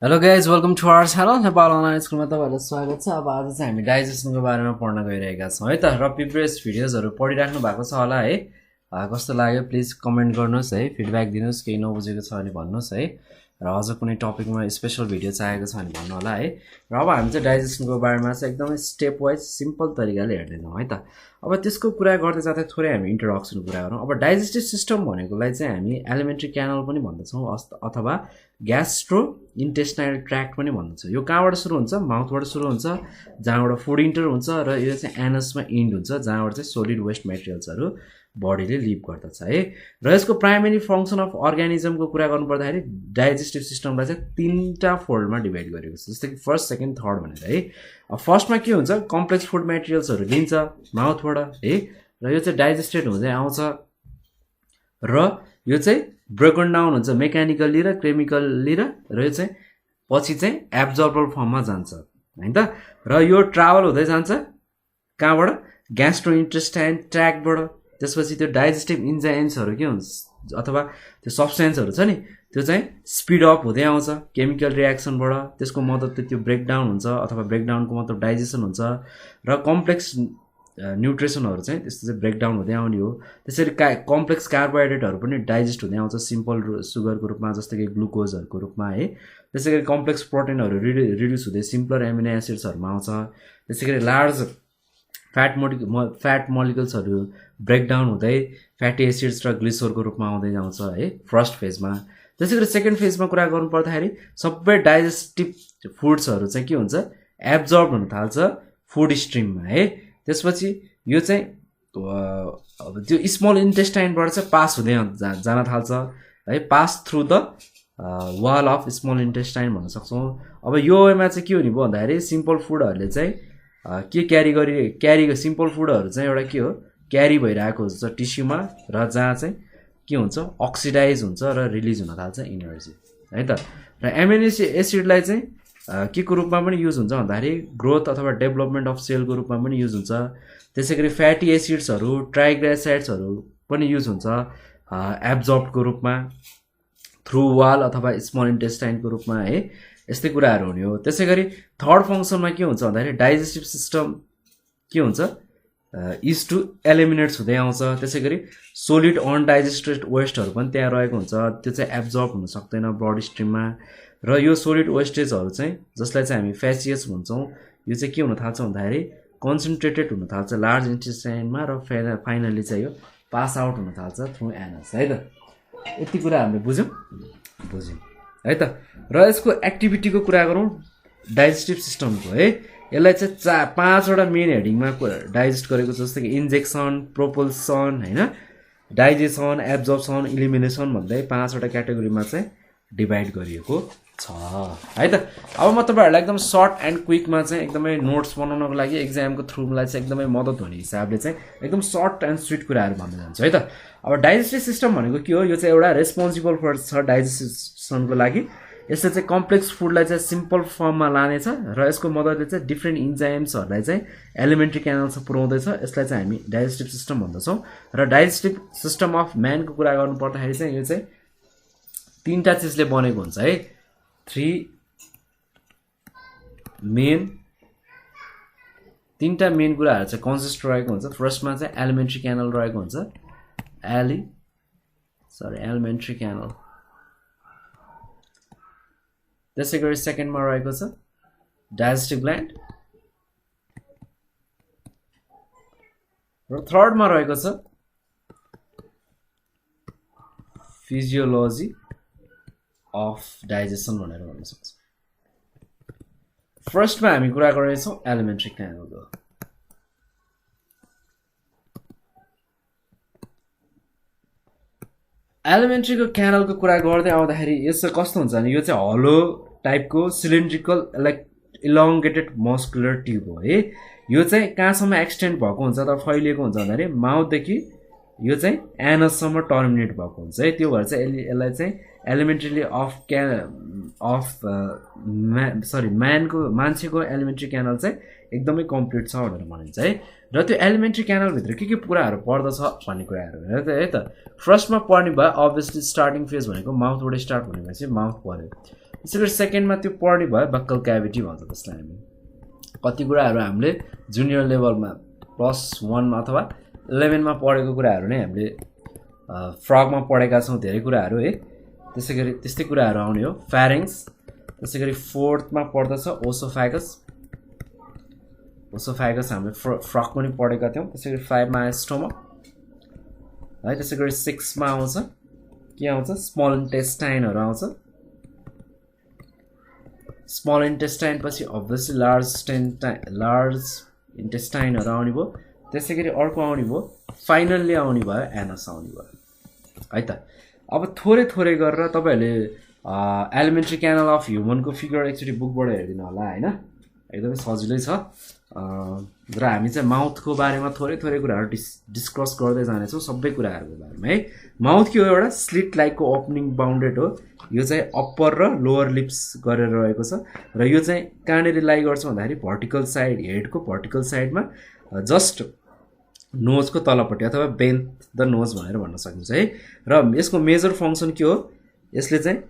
Hello guys, welcome to our channel. Nepal online स्कुलमा तपाईहरुलाई स्वागत छ। अब आज चाहिँ हामी डाइजेसनको बारेमा पढ्न गइरहेका छौं है त। र प्रिभियस भिडियोजहरु पढिराख्नु भएको छ होला है। कस्तो लाग्यो प्लिज कमेन्ट गर्नुस् है, फिडब्याक दिनुस्, केही नबुझेको छ भने भन्नुस् है। र अझ कुनै टपिकमा स्पेशल भिडियो चाहिएको छ भने भन्नु होला है। र अब हामी चाहिँ डाइजेसनको बारेमा चाहिँ एकदमै स्टेप वाइज सिम्पल तरिकाले हेर्दै जाउँ है त। अब त्यसको कुरा गर्दै जाँदा थोरै हामी इन्ट्रोडक्सनको कुरा गरौँ। अब डाइजेस्टिभ सिस्टम भनेकोलाई चाहिँ हामी एलिमेन्ट्री क्यानल पनि भन्दछौँ अथवा ग्यास्ट्रो इन्टेस्टाइनल ट्र्याक्ट पनि भन्दछौँ। यो कहाँबाट सुरु हुन्छ? माउथबाट सुरु हुन्छ, जहाँबाट फुड इन्टर हुन्छ र यो चाहिँ एनसमा इन्ड हुन्छ, जहाँबाट चाहिँ सोलिड वेस्ट मेटेरियल्सहरू बडीले लिभ गर्दछ है। र यसको प्राइमेरी फङ्सन अफ अर्गानिजमको कुरा गर्नुपर्दाखेरि डाइजेस्टिभ सिस्टमलाई चाहिँ तीनटा फोल्डमा डिभाइड गरेको छ, जस्तै कि फर्स्ट, सेकेन्ड, थर्ड भनेर है। फर्स्टमा के हुन्छ? कम्प्लेक्स फुड मेटेरियल्सहरू लिन्छ माउथबाट है, र यो चाहिँ डाइजेस्टेड हुँदै आउँछ र यो चाहिँ ब्रोकन डाउन हुन्छ मेकानिकल्ली र केमिकल्ली र यो चाहिँ पछि चाहिँ एब्जर्बल फर्ममा जान्छ हैन त। र यो ट्राभल हुँदै जान्छ कहाँबाट? ग्यास्ट्रो इन्टेस्टाइन ट्र्याक्टबाट। त्यसपछि त्यो डाइजेस्टिभ इन्जाइम्सहरू के हुन्छ अथवा त्यो सब्सटेन्सहरू छ नि, त्यो चाहिँ स्पिड अप हुँदै आउँछ केमिकल रियाक्सनबाट। त्यसको मद्दतले त्यो ब्रेकडाउन हुन्छ अथवा ब्रेकडाउनको मतलब डाइजेसन हुन्छ र कम्प्लेक्स न्युट्रिसनहरू चाहिँ त्यस्तो चाहिँ ब्रेकडाउन हुँदै आउने हो। त्यसरी कम्प्लेक्स कार्बोहाइड्रेटहरू पनि डाइजेस्ट हुँदै आउँछ सिम्पल सुगरको रूपमा, जस्तै कि ग्लुकोजहरूको रूपमा है। त्यसै गरी कम्प्लेक्स प्रोटिनहरू रिड्युस हुँदै सिम्पलर एमिनो एसिड्सहरूमा आउँछ। त्यसै गरी लार्ज फ्याट मोलिकुल्सहरू ब्रेकडाउन हुँदै फ्याटी एसिड्स र ग्लिसरको रूपमा आउँदै जान्छ है फर्स्ट फेजमा। त्यसै गरी सेकेन्ड फेजमा कुरा गर्नु पर्दाखेरि सबै डाइजेस्टिभ फुड्सहरू चाहिँ के हुन्छ? एब्जर्ब हुन थाल्छ फुड स्ट्रिममा है। त्यसपछि यो चाहिँ त्यो स्मल इन्टेस्टाइनबाट चाहिँ पास हुँदै जान थाल्छ है, pass through the wall of small intestine भन्न सक्छौँ। अब यो वेमा चाहिँ के हुने भयो भन्दाखेरि सिम्पल फुडहरूले चाहिँ के क्यारी सिम्पल फुडहरू चाहिँ एउटा के हो? क्यारी भइरहेको हुन्छ टिस्युमा, र जहाँ चाहिँ के हुन्छ? अक्सिडाइज हुन्छ र रिलिज हुन थाल्छ इनर्जी है त। र एमिनो एसिडलाई चाहिँ के को रूपमा पनि युज हुन्छ भन्दाखेरि ग्रोथ अथवा डेभलपमेन्ट अफ सेलको रूपमा पनि युज हुन्छ। त्यसै गरी फ्याटी एसिड्सहरू ट्राइग्लिसराइड्सहरू पनि युज हुन्छ एब्जर्बको रूपमा थ्रु वाल अथवा स्मल इन्टेस्टाइनको रूपमा है। यस्तै कुराहरू हुने हो। त्यसै गरी थर्ड फङ्सनमा के हुन्छ भन्दाखेरि डाइजेस्टिभ सिस्टम के हुन्छ? इज टु एलिमिनेट्स हुँदै आउँछ। त्यसै गरी सोलिड अनडाइजेस्टेड वेस्टहरू पनि त्यहाँ रहेको हुन्छ, त्यो चाहिँ एब्जर्ब हुन सक्दैन ब्लड स्ट्रिममा। र यो सोलिड वेस्टेजहरू चाहिँ जसलाई चाहिँ हामी फ्यासियस भन्छौँ, यो चाहिँ के हुन थाल्छ भन्दाखेरि कन्सन्ट्रेटेड हुन थाल्छ लार्ज इन्टेस्टाइनमा, र फाइनली चाहिँ यो पास आउट हुन थाल्छ थ्रु एनस है त। यति कुरा हामीले बुझ्यौँ है त। र यसको एक्टिभिटीको कुरा गरौँ डाइजेस्टिभ सिस्टमको है। यसलाई चाहिँ पाँचवटा मेन हेडिङमा डाइजेस्ट गरेको छ, जस्तै कि इन्जेक्सन, प्रोपल्सन होइन, डाइजेसन, एब्जर्प्सन, इलिमिनेसन भन्दै पाँचवटा क्याटेगोरीमा चाहिँ डिभाइड गरिएको छ है त। अब म तपाईँहरूलाई एकदम सर्ट एन्ड क्विकमा चाहिँ एकदमै नोट्स बनाउनको लागि एक्जामको थ्रुलाई चाहिँ एकदमै मद्दत हुने हिसाबले चाहिँ एकदम सर्ट एन्ड स्विट कुराहरू भन्दै जान्छु है त। अब डाइजेस्टिभ सिस्टम भनेको के हो? यो चाहिँ एउटा रेस्पोन्सिबल फर छ डाइजेसनको लागि। यसले चाहिँ कम्प्लेक्स फुडलाई चाहिँ सिम्पल फर्ममा लानेछ र यसको मद्दतले चाहिँ डिफ्रेन्ट इन्जाइम्सहरूलाई चाहिँ एलिमेन्ट्री क्यानलसँग पुर्याउँदैछ। यसलाई चाहिँ हामी डाइजेस्टिभ सिस्टम भन्दछौँ। र डाइजेस्टिभ सिस्टम अफ म्यानको कुरा गर्नु पर्दाखेरि चाहिँ यो चाहिँ तीनटा चिजले बनेको हुन्छ है। तीनटा मेन कुराहरू चाहिँ कन्सिस्ट रहेको हुन्छ। फर्स्टमा चाहिँ एलिमेन्ट्री क्यानल रहेको हुन्छ, एलिमेन्ट्री क्यानल। त्यसै गरी सेकेन्डमा रहेको छ डाइजेस्टिभ ग्ल्यान्ड, र थर्डमा रहेको छ फिजियोलोजी अफ डाइजेसन भनेर भन्न सक्छौँ। फर्स्टमा हामी कुरा गर्नेछौँ एलिमेन्ट्री क्यानलको। एलिमेन्ट्रीको क्यानलको कुरा गर्दै आउँदाखेरि यसो कस्तो हुन्छ भने यो चाहिँ हलो टाइपको सिलिन्ड्रिकल इलोङ्गेटेड मस्कुलर ट्युब हो है। यो चाहिँ कहाँसम्म एक्सटेन्ड भएको हुन्छ त फैलिएको हुन्छ भन्दाखेरि माउथदेखि यो चाहिँ एनससम्म टर्मिनेट भएको हुन्छ है। त्यो भएर चाहिँ यसलाई चाहिँ एलिमेन्ट्रीली मान्छेको एलिमेन्ट्री क्यानल चाहिँ एकदमै कम्प्लिट छ भनेर भनिन्छ है। र त्यो एलिमेन्ट्री क्यानलभित्र के कुराहरू पर्दछ भन्ने कुराहरू है त। फर्स्टमा पर्ने भयो अभियसली स्टार्टिङ फेज भनेको माउथबाट स्टार्ट हुने भएपछि माउथ पर्यो। त्यसैगरी सेकेन्डमा त्यो पढ्ने भयो बक्कल क्याभिटी भन्छ त्यसलाई हामी कति कुराहरू हामीले जुनियर लेभलमा +1 मा अथवा 11 मा पढेको कुराहरू नै हामीले फ्रगमा पढेका छौं धेरै कुराहरू है त्यसैगरी त्यस्तै कुराहरू आउने हो फ्यारिङ्स त्यसैगरी 4th मा पर्दछ ओसोफेगस हामीले फ्रग पनि पढेका थियौं त्यसैगरी 5 मा स्टोमक है त्यसैगरी 6 मा आउँछ के आउँछ स्मल इन्टेस्टाइनहरु आउँछ स्मल इन्टेस्टाइन पछि अब्भियसली लार्ज इन्टेस्टाइनहरु आउने भयो त्यसैगरी अर्को आउने भयो फाइनल्ली आउने भयो एनस आउने भयो है त अब थोरै थोरै गरेर तपाईहरुले एलिमेन्ट्री क्यानल अफ ह्युमनको फिगर एकचोटी बुकबाट हेर्दिनु होला हैन एकदमै सजिलै छ र हामी चाहिँ माउथको बारेमा थोरै थोरै कुराहरु डिस्कस गर्दै जानेछौं सबै कुराहरुको बारेमा है माउथ के हो एउटा स्लिट लाइकको ओपनिङ बाउन्डेड हो यो चाहिँ अप्पर र लोअर लिप्स गरेर रहेको छ र यो चाहिँ कहाँनेरि लाई गर्छ भन्दाखेरि भर्टिकल साइड हेडको भर्टिकल साइडमा जस्ट नोजको तलपट्टि अथवा बेन्थ द नोज भनेर भन्न सकिन्छ है र यसको मेजर फंक्सन के हो यसले चाहिँ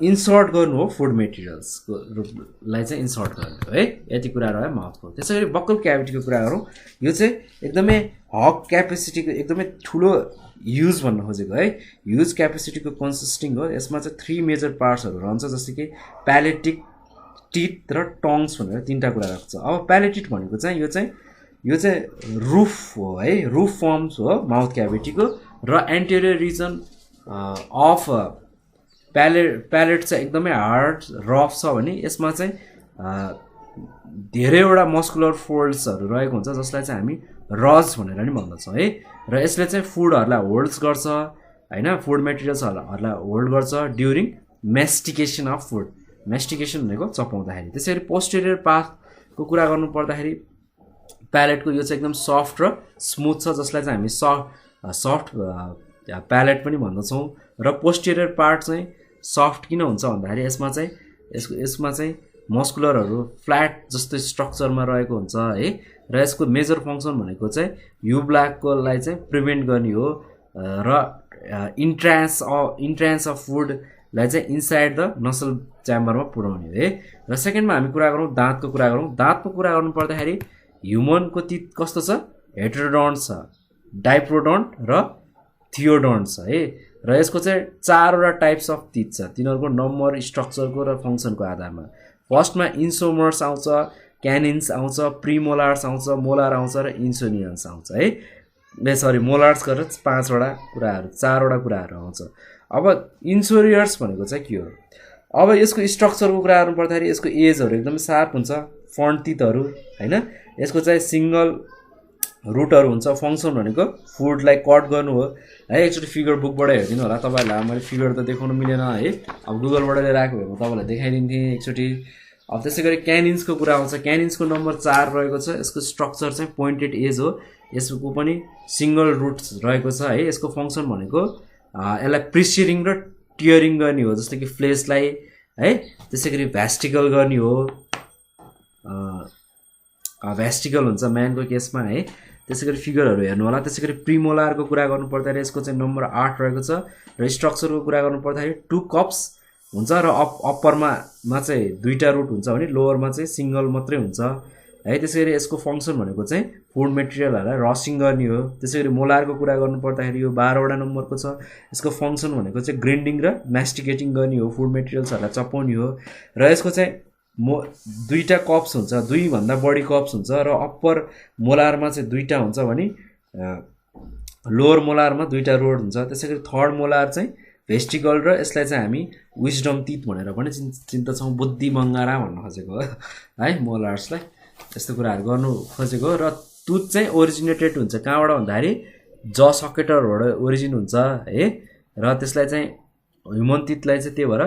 इन्सर्ट गर्नु हो फुड मेटेरियल्सको रूपलाई चाहिँ इन्सर्ट गर्नु हो है यति कुराहरु है माउथको त्यसैगरी बक्कल क्याभिटीको कुरा गरौँ यो चाहिँ एकदमै हग क्यापेसिटीको एकदमै ठुलो युज भन्न खोजेको है युज क्यापेसिटीको कन्सिस्टिङ हो यसमा चाहिँ 3 मेजर पार्ट्सहरु रहन्छ जस्तै कि प्यालेटिक टिथ र टङ्स भनेर तीनटा कुरा राख्छ अब प्यालेटिट भनेको चाहिँ यो चाहिँ रूफ हो है रूफ फर्म्स हो माउथ क्याभिटीको र एन्टेरियर रिजन अफ प्यालेट चाहिँ एकदमै हार्ड रफ छ भने यसमा चाहिँ धेरैवटा मस्कुलर फोल्ड्सहरु रहेको हुन्छ जसलाई चाहिँ हामी रज भनेर नि भन्दछौं है र यसले चाहिँ फुडहरुलाई होल्ड्स गर्छ हैन फुड मेटेरियल्सहरुलाई होल्ड गर्छ ड्युरिङ मेस्टिकेसन अफ फुड मेस्टिकेसन भनेको चपाउँदाखेरि त्यसैगरी पोस्टेरियर पाथको कुरा गर्नु पर्दाखेरि प्यालेटको यो चाहिँ एकदम सफ्ट र स्मुथ छ जसलाई चाहिँ हामी सफ्ट प्यालेट पनि भन्दछौं र पोस्टेरियर पार्ट चाहिँ सफ्ट किन हुन्छ भन्दाखेरि यसमा चाहिँ मस्कुलरहरु फ्ल्याट जस्तो स्ट्रक्चरमा रहेको हुन्छ है र यसको मेजर फंक्सन भनेको चाहिँ युब्लाककोलाई चाहिँ प्रिभेन्ट गर्ने हो र इन्ट्रान्स अफ फुडलाई चाहिँ इनसाइड द नसल च्याम्बरमा पुर्याउने हो है र सेकेन्डमा हामी कुरा गरौँ दाँतको कुरा गर्नु पर्दाखेरि ह्युमनको टिथ कस्तो छ हेटेरोडोन्ट छ डाइप्रोडोन्ट र थियोडोन्ट छ है र यसको चाहिँ 4 वटा टाइप्स अफ टिथ छ तिनीहरुको नम्बर स्ट्रक्चरको र फंक्सनको आधारमा फर्स्टमा इन्सोमर्स आउँछ क्यानिन्स आउँछ प्रिमोलार्स आउँछ मोलार आउँछ र इन्सोनियन्स आउँछ है सरी मोलार्स गरेर 4 वटा कुराहरु आउँछ अब इन्सोरियर्स भनेको चाहिँ के हो अब यसको स्ट्रक्चरको कुरा गर्नु पर्दाखेरि यसको एजहरु एकदम शार्प हुन्छ फ्रन्ट टिथहरु हैन यसको चाहिँ सिंगल रुटहरु हुन्छ फंक्सन भनेको फुडलाई कट गर्नु हो है एकचोटी फिगर बुकबाट हेर्दिनु होला तपाईहरुलाई मैले फिगर त देखाउन मिलेन है अब गुगलबाट लिएर आएको भए म तपाईलाई देखाइदिन्थे एकचोटी अब त्यसैगरी क्यानिन्सको कुरा आउँछ क्यानिन्सको नम्बर 4 रहेको छ यसको स्ट्रक्चर चाहिँ पोइन्टेड एज हो यसको पनि सिंगल रुट्स रहेको छ है यसको फंक्सन भनेको यसलाई प्रिसियरिङ र टियरिङ गर्ने हो जस्तो कि फ्लेशलाई है त्यसैगरी भ्यास्टिकल गर्ने हो भ्यास्टिकल हुन्छ म्यानको केसमा है त्यसैगरी फिगरहरु हेर्नु होला त्यसैगरी प्रिमोलारको कुरा गर्नु पर्दा यसको चाहिँ नम्बर 8 रहेको छ र स्ट्रक्चरको कुरा गर्नु पर्दाखेरि 2 कप्स हुन्छ र अप्परमा चाहिँ दुईटा रुट हुन्छ भने लोअरमा चाहिँ सिंगल मात्रै हुन्छ है त्यसैगरी यसको फंक्सन भनेको चाहिँ फुड मेटेरियलहरुलाई रसिङ गर्ने हो त्यसैगरी मोलारको कुरा गर्नु पर्दाखेरि यो 12 वटा नम्बरको छ यसको फंक्सन भनेको चाहिँ ग्राइन्डिङ र म्यास्टिकेटिङ गर्ने हो फुड मेटेरियल्सहरुलाई चपाउने हो र यसको चाहिँ दुईटा कप्स हुन्छ 2 भन्दा बढी कप्स हुन्छ र अप्पर मोलारमा चाहिँ दुईटा हुन्छ भने लोअर मोलारमा दुईटा रोड हुन्छ त्यसैगरी थर्ड मोलार चाहिँ भेस्टिकल र यसलाई चाहिँ हामी विजडम टिथ भनेर पनि चिन्दछौं बुद्धि मंगारा भन्न खोजेको हो है मोलार्सलाई यस्तो कुराहरु गर्नु खोजेको र टुथ चाहिँ ओरिजिनेटेड हुन्छ कहाँबाट भन्दाखेरि ज सकेटरबाट ओरिजिन हुन्छ है र त्यसलाई चाहिँ ह्युमन टिथलाई चाहिँ त्यही भएर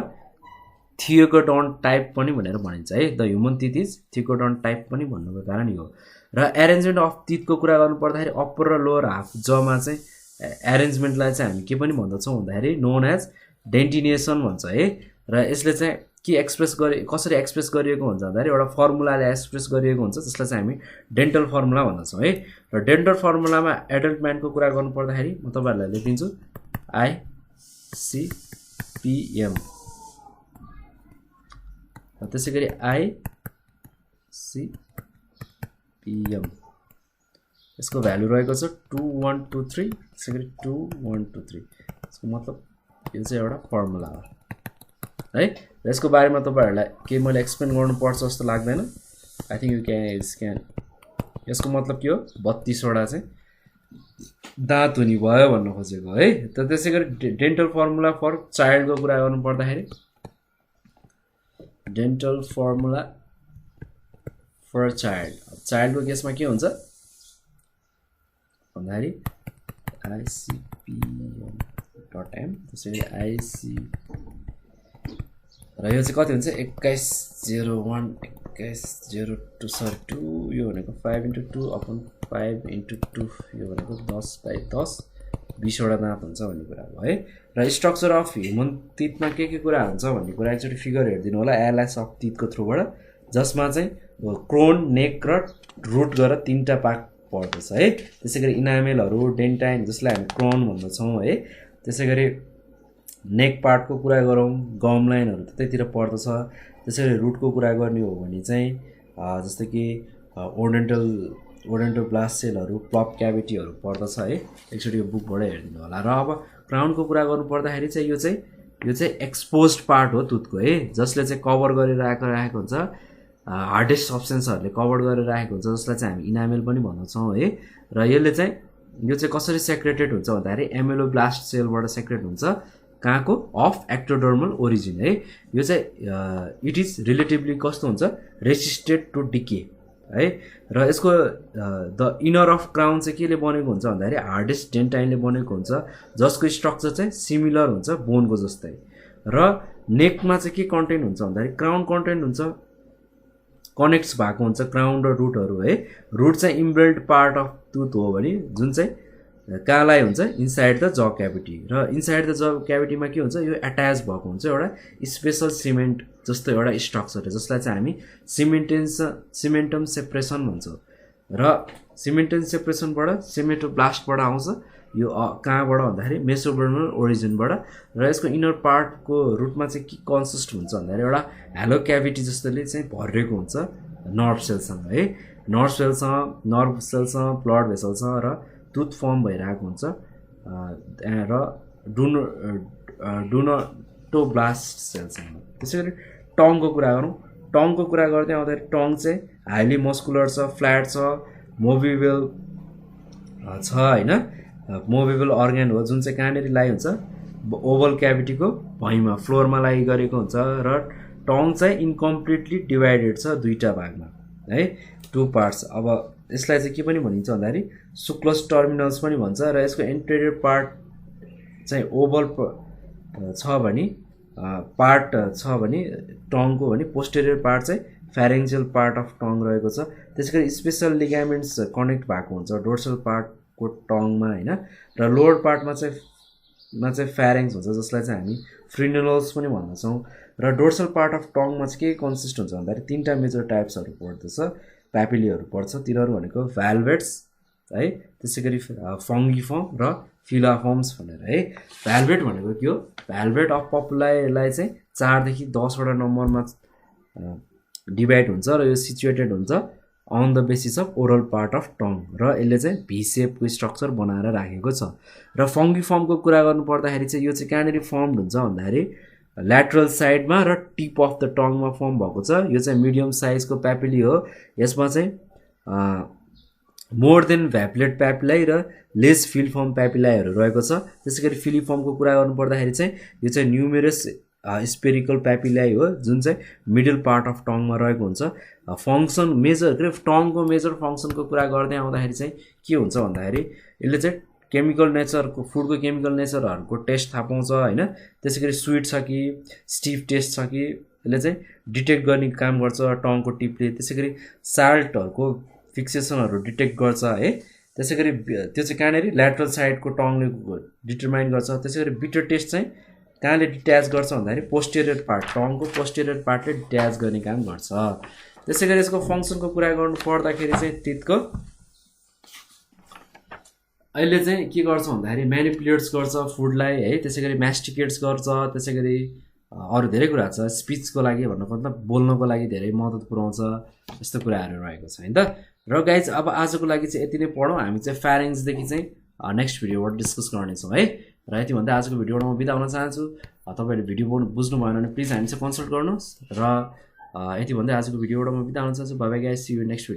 थियोडोन्ट टाइप पनि भनेर भनिन्छ है the human teeth is thecodont type पनि भन्नुको कारण यो र अरेन्जमेन्ट अफ टिथको कुरा गर्नु पर्दाखेरि अप्पर र लोअर हाफ जमा चाहिँ अरेन्जमेन्टलाई चाहिँ हामी के पनि भन्दछौं भन्दाखेरि नोन एज डेन्टिनेसन भन्छ है र यसले चाहिँ के कसरी एक्सप्रेस गरिएको हुन्छ भन्दाखेरि एउटा फर्मुलाले एक्सप्रेस गरिएको हुन्छ जसलाई चाहिँ हामी डेन्टल फर्मुला भन्दछौं है र डेन्टल फर्मुलामा एडल्ट म्यानको कुरा गर्नु पर्दाखेरि म तपाईहरुलाई लेखिदिन्छु ICPM त्यसै गरी ICPM यसको भ्यालु रहेको छ 2123 त्यसै गरी 2123 यसको मतलब यो चाहिँ एउटा फर्मुला हो है र यसको बारेमा तपाईहरुलाई के मैले एक्सप्लेन गर्नु पर्छ जस्तो लाग्दैन आई थिंक यु क्यान यसको मतलब के हो 32 वटा चाहिँ दाँत हुने भयो भन्न खोजेको है त त्यसै गरी डेन्टल फर्मुला फर चाइल्ड को कुरा गर्नु पर्दाखेरि डेन्टल फर्मुला फर चाइल्ड को केसमा के हुन्छ भन्दाखेरि ICPM.M त्यसै गरी IC र यो चाहिँ कति हुन्छ 2101 2102 सरी 2 यो भनेको 5 * 2 अपन 5 * 2 यो भनेको 10/10 20 वटा दाँत हुन्छ भन्ने कुरा हो है र स्ट्रक्चर अफ ह्युमन टिथमा के कुरा हुन्छ भन्ने कुरा एकचोटी फिगर हेर्दिनु होला एलास अफ टिथको थ्रुबाट जसमा चाहिँ क्रोन नेक र रुट गरेर तीनटा पार्ट पर्दछ है त्यसै गरी इनामेलहरु डेन्टाइन जसलाई हामी क्रोन भन्दछौं है त्यसै गरी नेक पार्टको कुरा गरौँ गम लाइनहरु त्यतैतिर पर्दछ त्यसैले रुटको कुरा गर्ने हो भने चाहिँ जस्तै कि ओडेन्टल ब्लास्ट सेलहरु प्लप क्याभिटीहरु पर्दछ है एकचोटी यो बुकबाट हेर्दिनु होला र अब क्राउनको कुरा गर्नु पर्दाखेरि चाहिँ यो चाहिँ एक्सपोज्ड पार्ट हो टुथको है जसले चाहिँ कभर गरेर राखेको हुन्छ हार्डेस्ट सब्स्टेन्सहरुले कभर गरेर राखेको हुन्छ जसलाई चाहिँ हामी इनामेल पनि भन्छौं है र यसले चाहिँ यो चाहिँ कसरी सेक्रेटेड हुन्छ भन्दाखेरि एमेलोब्लास्ट सेलबाट सेक्रेट हुन्छ कहाँको अफ एक्टोडर्मल ओरिजिन है यो चाहिँ इट इज रिलेटिभली कस्तो हुन्छ रेसिस्टेड टु डिके है र यसको द इनर अफ क्राउन चाहिँ केले बनेको हुन्छ भन्दाखेरि हार्डेस्ट डेन्टाइनले बनेको हुन्छ जसको स्ट्रक्चर चाहिँ सिमिलर हुन्छ बोनको जस्तै र नेकमा चाहिँ के कन्टेन्ट हुन्छ भन्दाखेरि क्राउन कन्टेन्ट हुन्छ कनेक्ट्स भएको हुन्छ क्राउन र रुटहरु है रुट चाहिँ इम्बेल्ड पार्ट अफ टुथ हो भने जुन चाहिँ कालाई हुन्छ इनसाइड द ज क्याभिटी र इनसाइड द ज क्याभिटीमा के हुन्छ यो अट्याच भएको हुन्छ एउटा स्पेशल सिमेन्ट जस्तो एउटा स्ट्रक्चर हो जसलाई चाहिँ हामी सिमेन्टम सेपरेसन भन्छौं र सिमेन्टम सेपरेसनबाट सिमेटोब्लास्टबाट आउँछ यो कहाँबाट भन्दाखेरि मेसोडर्मल ओरिजिनबाट र यसको इनर पार्टको रुटमा चाहिँ के कन्सिस्ट हुन्छ भन्दाखेरि एउटा हेलो क्याभिटी जस्तोले चाहिँ भरिएको हुन्छ नर्भ सेलसँग है नर्भ सेलसँग ब्लड भेसलसँग र टुथ फर्म भइरहेको हुन्छ र डुनटोब्लास्ट सेलसँग त्यसैगरी टङको कुरा गरौँ टङको कुरा गर्दै आउँदाखेरि टङ चाहिँ हाइली मस्कुलर छ फ्ल्याट छ मोभेबल छ हैन मोभेबल अर्गन हो जुन चाहिँ कहाँनेरि लाई हुन्छ ओभल क्याभिटीको भुइँमा फ्लोरमा लाई गरेको हुन्छ र टङ चाहिँ इन्कम्प्लिटली डिभाइडेड छ दुईटा भागमा है टु पार्ट्स अब यसलाई चाहिँ के पनि भनिन्छ भन्दाखेरि सुक्लोस टर्मिनल्स पनि भन्छ र यसको एन्टेरियर पार्ट चाहिँ ओभल छ भने टङको भने पोस्टेरियर पार्ट चाहिँ फ्यारेन्जियल पार्ट अफ टङ रहेको छ त्यसैगरी स्पेशल लिगामेन्ट्स कनेक्ट भएको हुन्छ डोर्सल पार्टको टङमा हैन र लोअर पार्टमा चाहिँ फ्यारेन्ज हुन्छ जसलाई चाहिँ हामी फ्रिनुलस पनि भन्छौं र डोर्सल पार्ट अफ टङमा चाहिँ के कन्सिस्ट हुन्छ भन्दाखेरि तीनटा मेजर टाइप्सहरु पर्दछ प्यापिलीहरु पर्छ तिनीहरु भनेको भ्याल्भेट्स है त्यसैगरी फंगिफर्म र फिलाफर्म्स भनेर है भ्याल्भेट भनेको के हो भ्याल्भेट अफ पपुलाईलाई चाहिँ 4 देखि 10 वटा नम्बरमा डिभाइड हुन्छ र यो सिचुएटेड हुन्छ on the basis of oral part of tongue र यसले चाहिँ भी शेपको स्ट्रक्चर बनाएर राखेको छ र फंगिफर्मको कुरा गर्नु पर्दाखेरि चाहिँ यो चाहिँ कहाँनेरि फर्मड हुन्छ भन्दाखेरि ल्याटरल साइडमा र टिप अफ द टङमा फर्म भएको छ यो चाहिँ मिडियम साइजको प्यापिली हो यसमा चाहिँ मोर देन भ्याप्लेट प्यापिलाई र लेस फिलफर्म प्यापिलाइहरु रहेको छ त्यसैगरी फिलिफर्मको कुरा गर्नु पर्दाखेरि चाहिँ यो चाहिँ न्युमेरस स्पेरिकल प्यापिलाई हो जुन चाहिँ मिडल पार्ट अफ टङमा रहेको हुन्छ फंक्सन मेजर टङको मेजर फंक्सनको कुरा गर्दै आउँदाखेरि चाहिँ के हुन्छ भन्दाखेरि यसले चाहिँ केमिकल नेचरको फुडको केमिकल नेचरहरुको टेस्ट थाहा पाउँछ हैन त्यसैगरी स्वीट छ कि स्टिफ टेस्ट छ कि यसले चाहिँ डिटेक्ट गर्ने काम गर्छ टङको टिपले त्यसैगरी साल्टहरुको फिक्सेसनहरु डिटेक्ट गर्छ है त्यसैगरी त्यो चाहिँ कहाँनेरि ल्याटरल साइडको टङले डिटरमाइन गर्छ त्यसैगरी बिटर टेस्ट चाहिँ कहाँले डिट्याच गर्छ भन्दाखेरि पोस्टेरियर पार्ट टङको पोस्टेरियर पार्टले डिट्याच गर्ने काम गर्छ त्यसैगरी यसको फंक्सनको कुरा गर्नु पर्दाखेरि चाहिँ टिथको अहिले चाहिँ के गर्छ भन्दाखेरि म्यानिपुलेट्स गर्छ फुडलाई है त्यसैगरी म्यास्टिकेट्स गर्छ त्यसैगरी अरू धेरै कुरा छ स्पिचको लागि भन्नुपर्दा बोल्नको लागि धेरै मद्दत पुर्याउँछ यस्तो कुराहरू रहेको छ हैन त र गाइज अब आजको लागि चाहिँ यति नै पढौँ हामी चाहिँ फ्यारिङ्सदेखि चाहिँ नेक्स्ट भिडियोबाट डिस्कस गर्नेछौँ है र यति भन्दै आजको भिडियोबाट म बिदा हुन चाहन्छु तपाईहरुले भिडियो बुझ्नु भएन भने प्लिज हामीसँग कन्सल्ट गर्नुहोस् र यति भन्दै आजको भिडियोबाट म बिदा हुन चाहन्छु bye bye guys see you next video